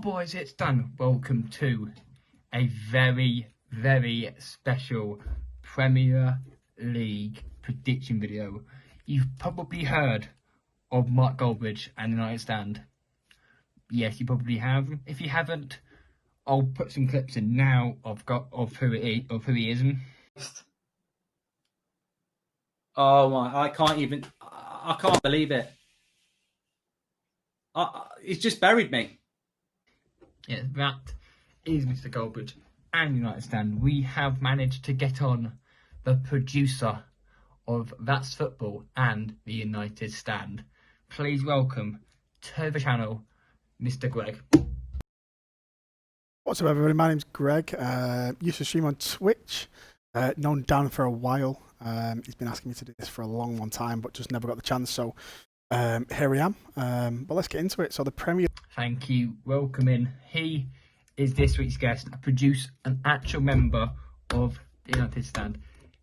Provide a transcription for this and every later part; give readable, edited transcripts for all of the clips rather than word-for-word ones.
Boys, it's Dan. Welcome to a very, very special Premier League prediction video. You've probably heard of Mark Goldbridge and the United stand. Yes, you probably have. If you haven't, I'll put some clips in now of who he is. Oh my! I can't believe it. He's just buried me. Yes, that is Mr. Goldbridge and United stand. We have managed to get on the producer of That's Football and the United stand. Please welcome to the channel, Mr. Greg. What's up, everybody? My name's Greg. Used to stream on Twitch. Known Dan for a while. He's been asking me to do this for a long time, but just never got the chance. So here I am. But let's get into it. So the Premier. Thank you. Welcome in. He is this week's guest, a producer, an actual member of the United stand.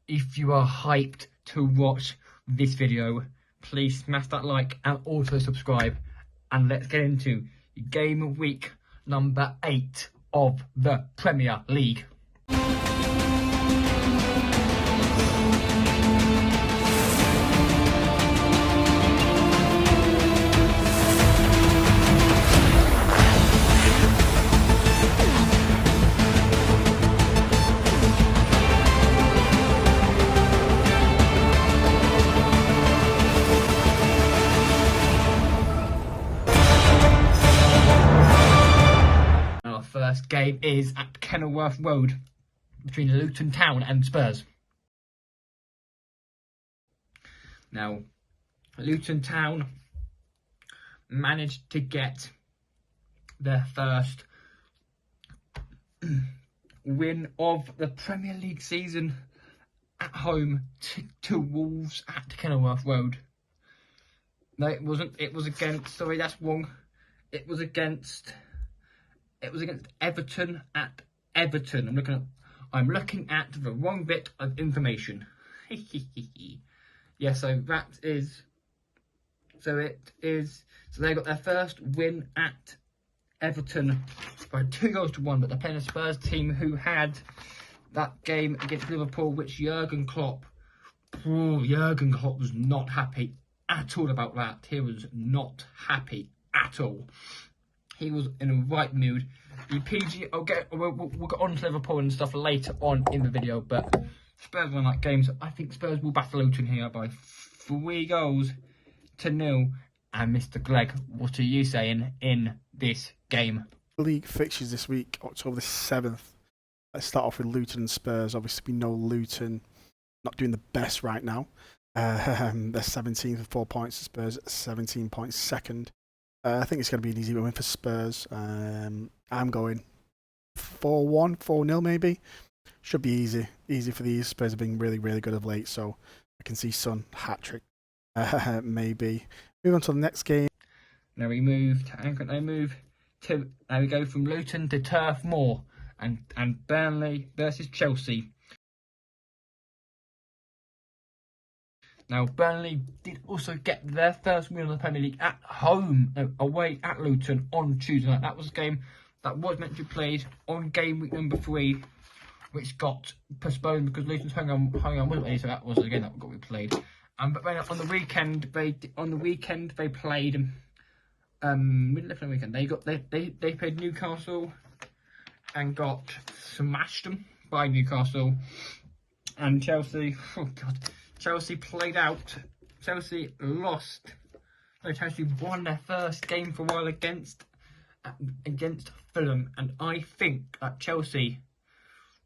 If you are hyped to watch this video, please smash that like and also subscribe. And let's get into game of week number 8 of the Premier League. First game is at Kenilworth Road between Luton Town and Spurs. Now, Luton Town managed to get their first win of the Premier League season at home to Wolves at Kenilworth Road. No, it wasn't. It was against. Sorry, that's wrong. It was against Everton at Everton. I'm looking at the wrong bit of information. Yeah, so they got their first win at Everton by 2-1, but they're playing a Spurs team who had that game against Liverpool, which Jurgen Klopp was not happy at all about that. He was not happy at all. He was in a right mood. The PG, we'll get on to Liverpool and stuff later on in the video, but Spurs won that game, so I think Spurs will battle Luton here by 3-0. And Mr. Greg, what are you saying in this game? League fixtures this week, October the 7th. Let's start off with Luton and Spurs. Obviously, we know Luton not doing the best right now. They're 17th with 4 points. Spurs 17 points second. I think it's going to be an easy win for Spurs. I'm going 4-1, 4-0 maybe. Should be easy. Easy for these. Spurs have been really, really good of late, so I can see Son hat-trick. Maybe. Move on to the next game. Now we go from Luton to Turf Moor and Burnley versus Chelsea. Now, Burnley did also get their first win of the Premier League at home, away at Luton on Tuesday night. That was a game that was meant to be played on game week number 3, which got postponed because Luton's hung on wasn't it? So that was a game that got replayed. But then on the weekend they played middle of the weekend. They played Newcastle and got smashed them by Newcastle, and Chelsea. Oh God. Chelsea played out. Chelsea lost. No, Chelsea won their first game for a while against Fulham, and I think that Chelsea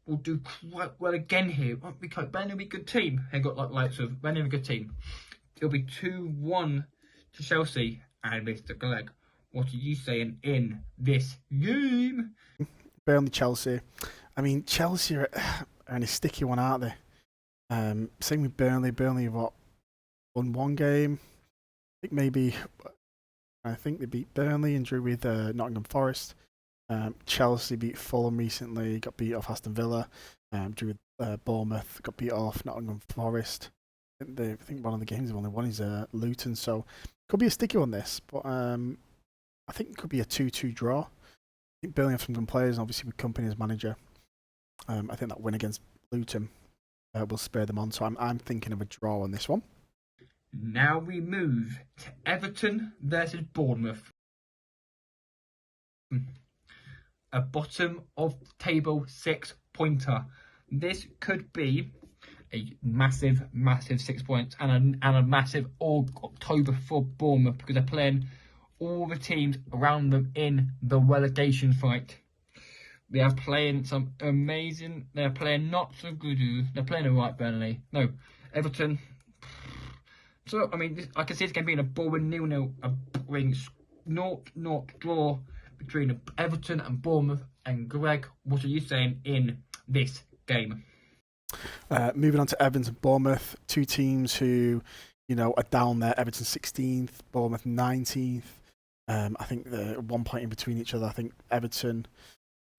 will do quite well again here. Because Burnley will be a good team. They got Burnley a good team. It'll be 2-1 to Chelsea. And Mr. Greg, what are you saying in this game? Burnley, Chelsea. I mean, Chelsea are in a sticky one, aren't they? Same with Burnley. Burnley have won one game. I think they beat Burnley and drew with Nottingham Forest. Chelsea beat Fulham recently. Got beat off Aston Villa. Drew with Bournemouth. Got beat off Nottingham Forest. I think one of the games they've only won is Luton. So could be a sticky one this, but I think it could be a 2-2 draw. think Burnley have some good players, and obviously with Company as manager. I think that win against Luton will spur them on. So I'm thinking of a draw on this one. Now we move to Everton versus Bournemouth. A bottom of table 6-pointer. This could be a massive 6 points and a massive October for Bournemouth, because they're playing all the teams around them in the relegation fight. They are playing some amazing. They're playing not so good. They're playing alright, Burnley. No, Everton. So I mean, I can see it's going to be in a boring 0-0, a boring 0-0 draw between Everton and Bournemouth. And Greg, what are you saying in this game? Moving on to Everton and Bournemouth, two teams who, are down there. Everton 16th, Bournemouth 19th. I think they're 1 point in between each other. I think Everton.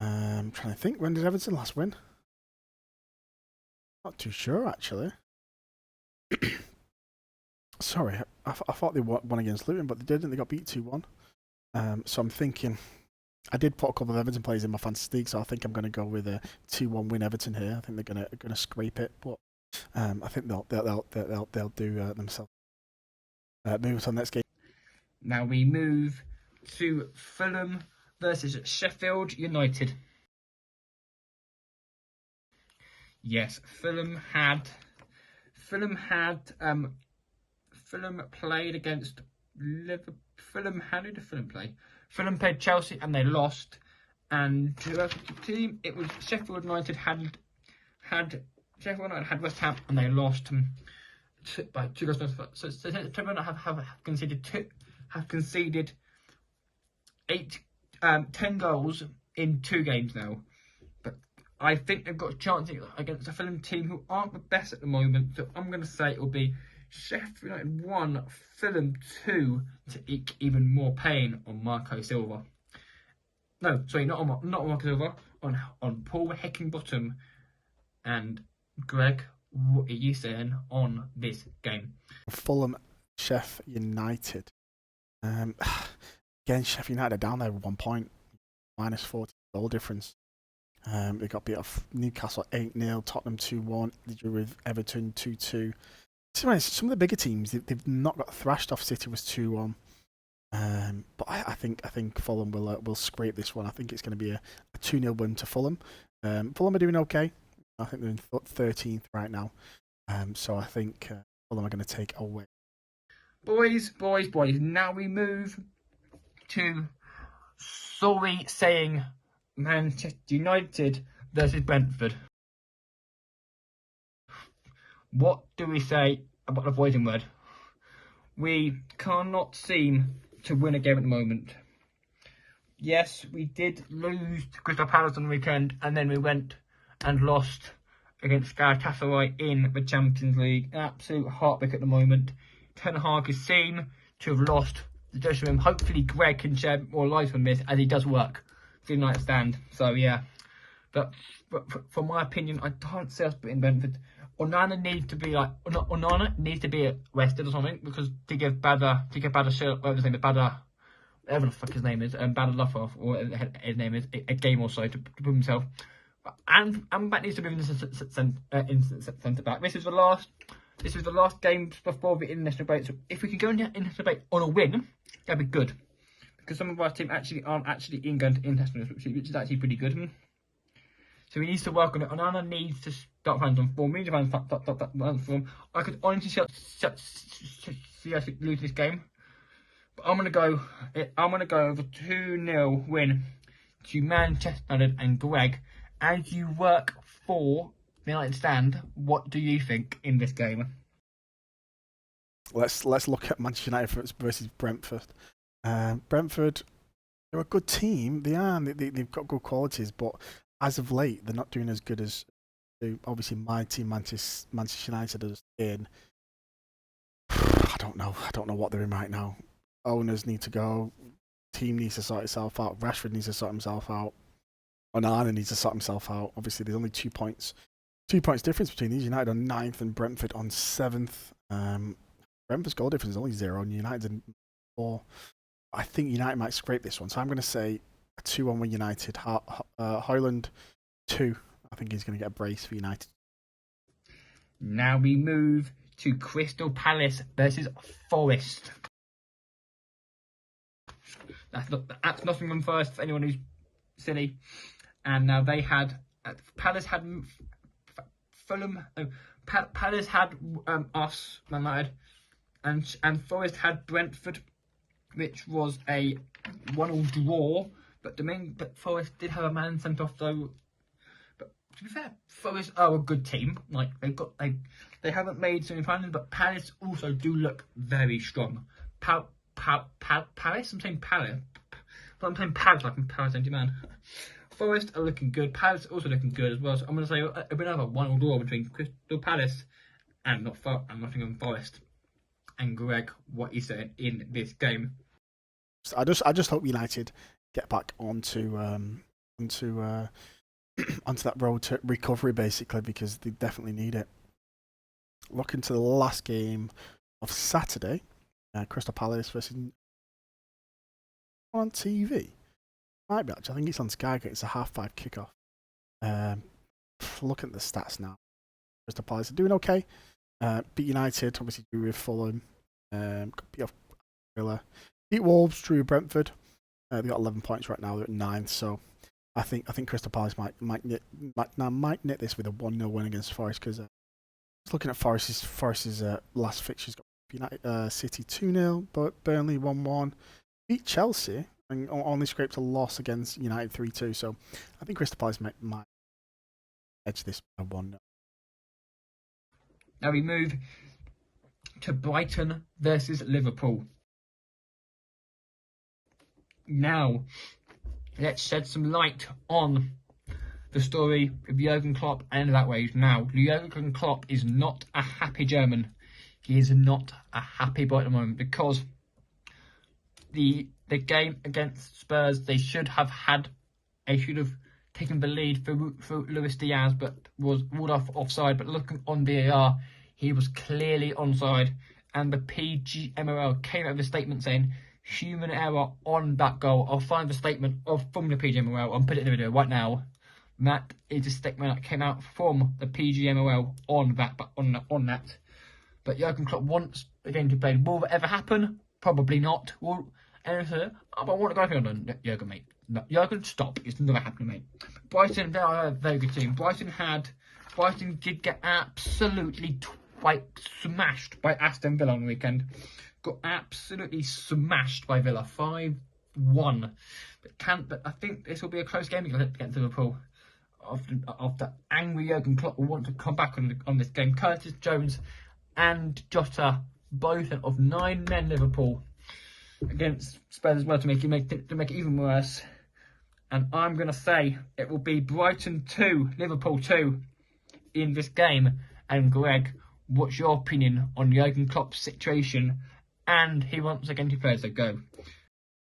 I'm trying to think. When did Everton last win? Not too sure, actually. Sorry, I thought they won against Luton, but they didn't. They got beat 2-1. So I'm thinking, I did put a couple of Everton players in my fantasy league, so I think I'm going to go with a 2-1 win Everton here. I think they're going to scrape it, but I think they'll do themselves. Moving on to the next game. Now we move to Fulham versus Sheffield United. Yes, Fulham played against Liverpool. How did Fulham play? Fulham played Chelsea and they lost. And the team, it was Sheffield United had West Ham and they lost by 2 goals. So Sheffield United have conceded 10 goals in 2 games now. But I think they've got a chance against a Fulham team who aren't the best at the moment. So I'm going to say it will be Sheffield United 1, Fulham 2 to eke even more pain on Marco Silva. No, sorry, not on Marco Silva, on Paul Heckingbottom. And Greg, what are you saying on this game? Fulham, Sheffield United. Again, Sheffield United are down there with 1 point, minus 40 goal difference. They got beat off Newcastle 8-0, Tottenham 2-1. They drew with Everton 2-2. Some of the bigger teams, they've not got thrashed off. City was 2-1. But I think Fulham will scrape this one. I think it's going to be a 2-0 win to Fulham. Fulham are doing okay. I think they're in 13th right now. So I think Fulham are going to take away. Boys. Now we move to saying Manchester United versus Brentford. What do we say about the voicing word? We cannot seem to win a game at the moment. Yes, we did lose to Crystal Palace on the weekend, and then we went and lost against Galatasaray in the Champions League. An absolute heartbreak at the moment. Ten Hag is seen to have lost the dressing room. Hopefully Greg can share more light on this, as he does work for the United stand. So yeah, but from my opinion, I can't see us beating Brentford. Onana needs to be arrested or something, because to give Badder whatever the fuck his name is, Badder Luffoff, or his name is, a game or so to prove himself. And that needs to be in centre back. This is the last game before the international break. So if we can go into international break on a win, that'd be good, because some of our team aren't in going to internationals, which is actually pretty good. So he needs to work on it. Onana needs to start finding some form. We need to find some form. I could honestly see us lose this game, but I'm gonna go over 2-0 win to Manchester United. And Greg, as you work for the United stand, what do you think in this game? Let's look at Manchester United versus Brentford. Brentford, they're a good team. They are. They've got good qualities, but as of late, they're not doing as good as obviously my team, Manchester United, is in. I don't know what they're in right now. Owners need to go. Team needs to sort itself out. Rashford needs to sort himself out. Onana needs to sort himself out. Obviously, there's only 2 points. 2 points difference between these. United on 9th and Brentford on 7th. Brentford's goal difference is only 0, and United's in 4. I think United might scrape this one, so I'm going to say a 2-1 with United. Højlund 2. I think he's going to get a brace for United. Now we move to Crystal Palace versus Forest. That's Nottingham Forest for anyone who's silly. And now they had Palace had Fulham. Palace had us, Man United, and Forest had Brentford, which was a 1-1 draw. But Forest did have a man sent off though. But to be fair, Forest are a good team. Like they haven't made semi-finals, but Palace also do look very strong. Paris. I'm saying Paris. But I'm saying Paris like I'm Paris Saint-Germain. Forest are looking good. Palace also looking good as well. So I'm going to say it'll be another 1-1 draw between Crystal Palace and Nottingham Forest. And Greg, what are you saying in this game? I just hope United get back onto that road to recovery basically, because they definitely need it. Looking to the last game of Saturday, Crystal Palace versus on TV. Might be actually. I think it's on Sky. It's a 5:30 kickoff. Looking at the stats now, Crystal Palace are doing okay. Beat United, obviously drew with Fulham. Beat off Villa. Beat Wolves, drew Brentford. They've got 11 points right now. They're at 9th. So I think Crystal Palace might knit this with a 1-0 win against Forest, because looking at Forest's last fixtures, got United City 2-0, but Burnley 1-1. Beat Chelsea and only scraped a loss against United 3-2. So I think Crystal Palace might edge this by 1-0. Now we move to Brighton versus Liverpool. Now, let's shed some light on the story of Jurgen Klopp and that way. Now, Jurgen Klopp is not a happy German. He is not a happy boy at the moment, because the game against Spurs, they should have taken the lead for Luis Diaz, but was ruled offside. But looking on VAR, he was clearly onside, and the PGMOL came out with a statement saying human error on that goal. I'll find the statement from the PGMOL and put it in the video right now. That is a statement that came out from the PGMOL on that. But Jurgen Klopp wants the game to play. Will that ever happen? Probably not. And I want to go on Jurgen, mate. No, Jurgen, stop. It's never happening, mate. Brighton, they are a very good team. Brighton did get absolutely smashed by Aston Villa on the weekend. Got absolutely smashed by Villa, 5-1. But I think this will be a close game against Liverpool. After angry Jurgen Klopp will want to come back on this game. Curtis Jones and Jota, both of 9 men Liverpool against Spurs as well, to make it even worse. And I'm going to say it will be Brighton 2, Liverpool 2 in this game. And Greg, what's your opinion on Jurgen Klopp's situation? And he wants again to play, so go.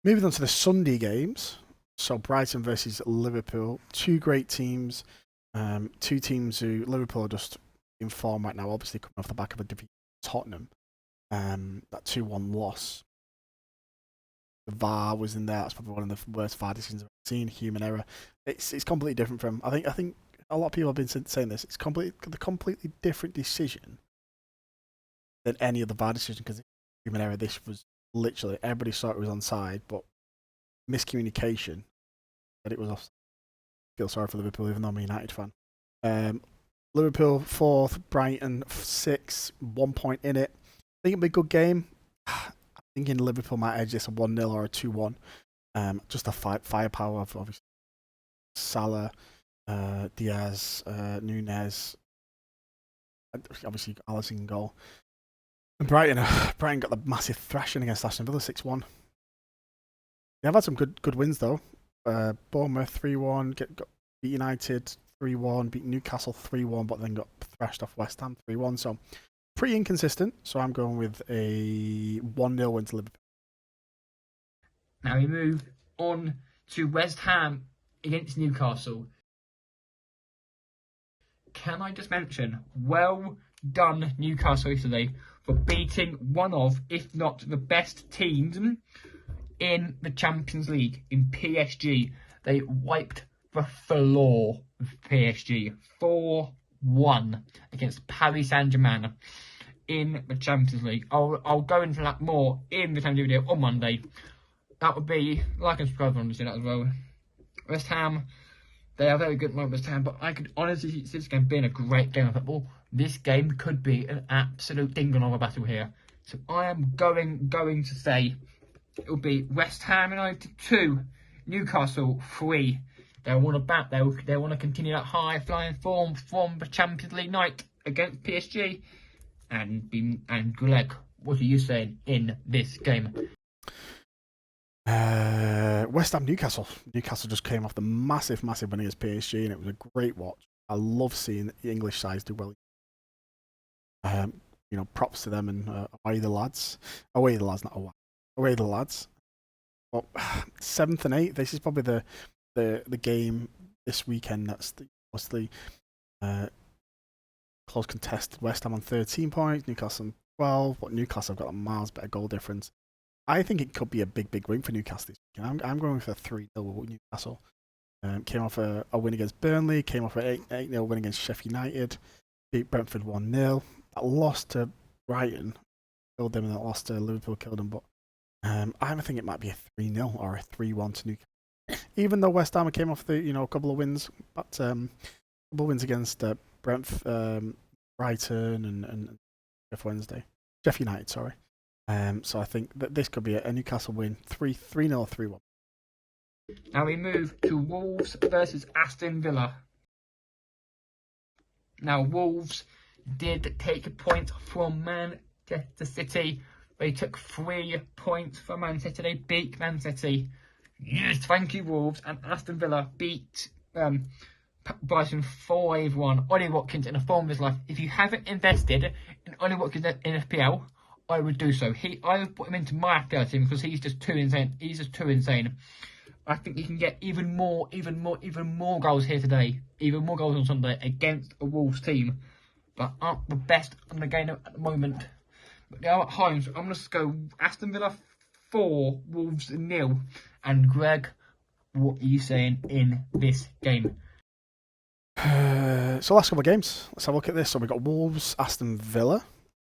Moving on to the Sunday games. So Brighton versus Liverpool. 2 great teams. 2 teams who Liverpool are just in form right now, obviously coming off the back of a defeat to Tottenham. That 2-1 loss. The VAR was in there. That's probably one of the worst VAR decisions I've seen. Human error. It's completely different from. I think a lot of people have been saying this. It's the completely different decision than any other VAR decision, because human error. This was literally everybody saw it was onside, but miscommunication that it was off. I feel sorry for Liverpool, even though I'm a United fan. Liverpool 4th, Brighton 6th, 1 point in it. I think it'll be a good game. I'm thinking Liverpool might edge this a 1-0 or a 2-1. Just the firepower of obviously Salah, Diaz, Nunez, obviously Alisson in goal. And Brighton got the massive thrashing against Aston Villa 6-1. They've had some good wins though. Bournemouth 3-1, beat United 3-1, beat Newcastle 3-1, but then got thrashed off West Ham 3-1. So pretty inconsistent. So I'm going with a 1-0 win to Liverpool. Now we move on to West Ham against Newcastle. Can I just mention, well done Newcastle yesterday for beating one of, if not the best teams in the Champions League in PSG. They wiped the floor with PSG 4-1 against Paris Saint-Germain in the Champions League. I'll go into that more in the Champions League video on Monday. That would be like and subscribe on that as well. West Ham, they are very good at West Ham, but I could honestly see this game being a great game of football. This game could be an absolute dingle of a battle here. So I am going to say it will be West Ham United 2, Newcastle 3. They want to continue that high flying form from the Champions League night against PSG. And Greg, what are you saying in this game? West Ham Newcastle. Newcastle just came off the massive win against PSG, and it was a great watch. I love seeing the English sides do well. Props to them, and away the lads. Away the lads, not away. Away the lads. Well, 7th and 8th. This is probably the game this weekend that's mostly close contested. West Ham on 13 points, Newcastle on 12, but Newcastle have got a miles better goal difference. I think it could be a big win for Newcastle this weekend. I'm going for 3-0 with Newcastle. Came off a win against Burnley, came off an 8-0 win against Sheffield United, beat Brentford 1-0. That loss to Brighton killed them, and that loss to Liverpool killed them. But I think it might be a 3-0 or a 3-1 to Newcastle. Even though West Ham came off a couple of wins, but a couple of wins against Brentford, Brighton, and Sheffield United, sorry. So I think that this could be a Newcastle win, 3-0, 3-1. Now we move to Wolves versus Aston Villa. Now Wolves did take a point from Manchester City. They took 3 points from Man City. They beat Man City. Yes, thank you Wolves. And Aston Villa beat Brighton 5-1. Ollie Watkins in the form of his life. If you haven't invested in Ollie Watkins in FPL, I would do so. I would put him into my FPL team because he's just too insane. I think he can get even more goals here today. Even more goals on Sunday against a Wolves team that aren't the best in the game at the moment. But they are at home, so I'm going to go Aston Villa 4, Wolves 0. And Greg, what are you saying in this game? So last couple of games, let's have a look at this. So we've got Wolves, Aston Villa.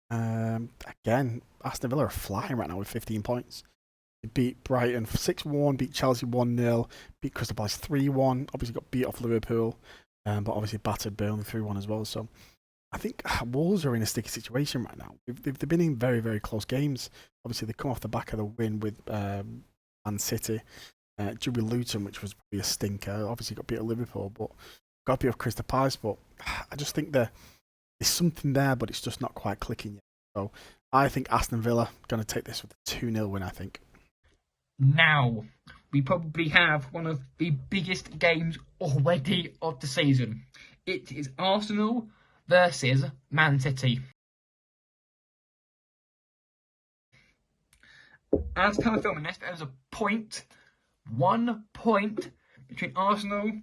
Again, Aston Villa are flying right now with 15 points. They beat Brighton 6-1, beat Chelsea 1-0, beat Crystal Palace 3-1. Obviously got beat off Liverpool, but obviously battered Burnley 3-1 as well. So I think Wolves are in a sticky situation right now. They've been in very close games. Obviously they come off the back of the win with Man City. Drew with Luton, which was probably a stinker. Obviously got beat at Liverpool, but got beat off Crystal Palace. But I just think there's something there, but it's just not quite clicking yet. So I think Aston Villa going to take this with a 2-0 win, I think. Now, we probably have one of the biggest games already of the season. It is Arsenal versus Man City. As per filming this, there was 1 point between Arsenal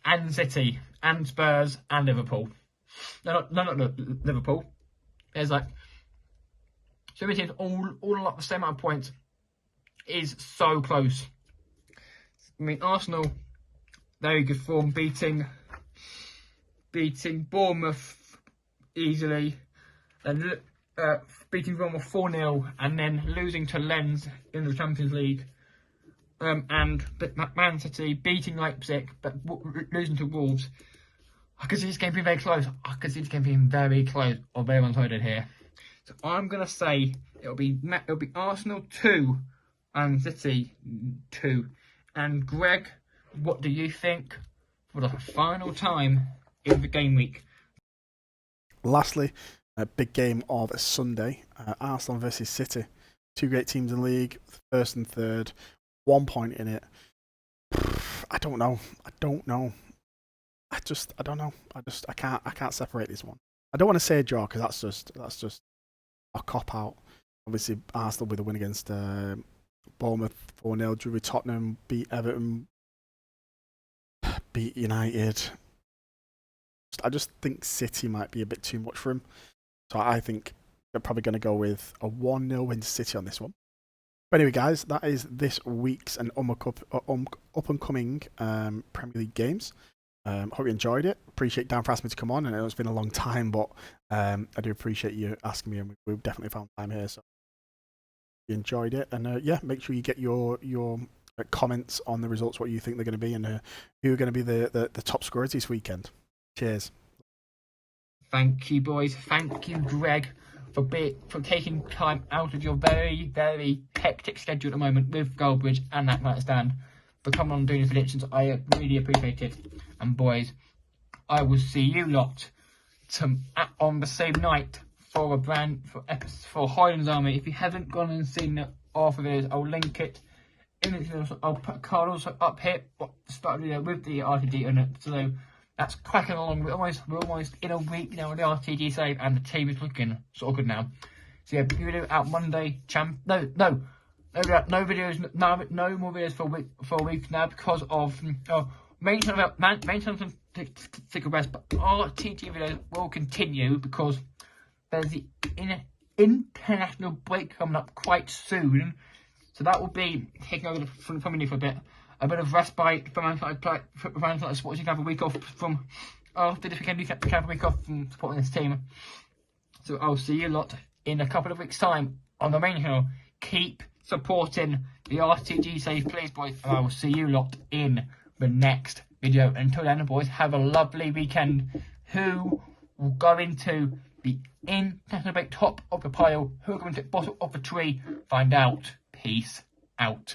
and City and Spurs and Liverpool. No, not Liverpool. There's so many teams all like the same amount of points. Is so close. I mean, Arsenal, very good form, beating Bournemouth easily, and beating Bournemouth 4-0, and then losing to Lens in the Champions League. And Man City beating Leipzig, but losing to Wolves. I could see this game being very close. Or very one-sided here. So I'm gonna say it'll be Arsenal 2. And City 2. And Greg, what do you think for the final time in the game week? Lastly, a big game of Sunday, Arsenal versus City. 2 great teams in the league, first and third, 1 point in it. I don't know. I don't know. I can't separate this one. I don't want to say a draw because that's just a cop out. Obviously, Arsenal with a win against Bournemouth 4-0, drew with Tottenham, beat Everton, beat United. I just think City might be a bit too much for him. So I think they're probably going to go with a 1-0 win to City on this one. But anyway, guys, that is this week's and up and coming Premier League games. Hope you enjoyed it. Appreciate Dan for asking me to come on. I know it's been a long time, but I do appreciate you asking me, and we've definitely found time here. So you enjoyed it, and yeah, make sure you get your comments on the results, what you think they're going to be, and who are going to be the top scorers this weekend. Cheers. Thank you, boys. Thank you, Greg, for taking time out of your very, very hectic schedule at the moment with Goldbridge and that night stand, for coming on and doing the predictions. I really appreciate it. And boys, I will see you lot on the same night for Highlands Army. If you haven't gone and seen the Arthur videos, I'll link it. I'll put a card also up here. Start video with the RTD on it. So that's cracking along. We're almost in a week now with the RTD save, and the team is looking sort of good now. So yeah, video out Monday. No videos. No more videos for a week now because of maintenance and take a rest. But RTD videos will continue because there's the international break coming up quite soon. So that will be taking over from the Premier League for a bit of respite for fans like sports. You can have a week off from after this weekend. You can have a week off from supporting this team. So I'll see you lot in a couple of weeks' time on the main channel. Keep supporting the RTG save, please, boys. And I will see you lot in the next video. Until then, boys, have a lovely weekend. Who will go into the international break top of the pile? Who will go into the bottom of the tree? Find out. Peace out.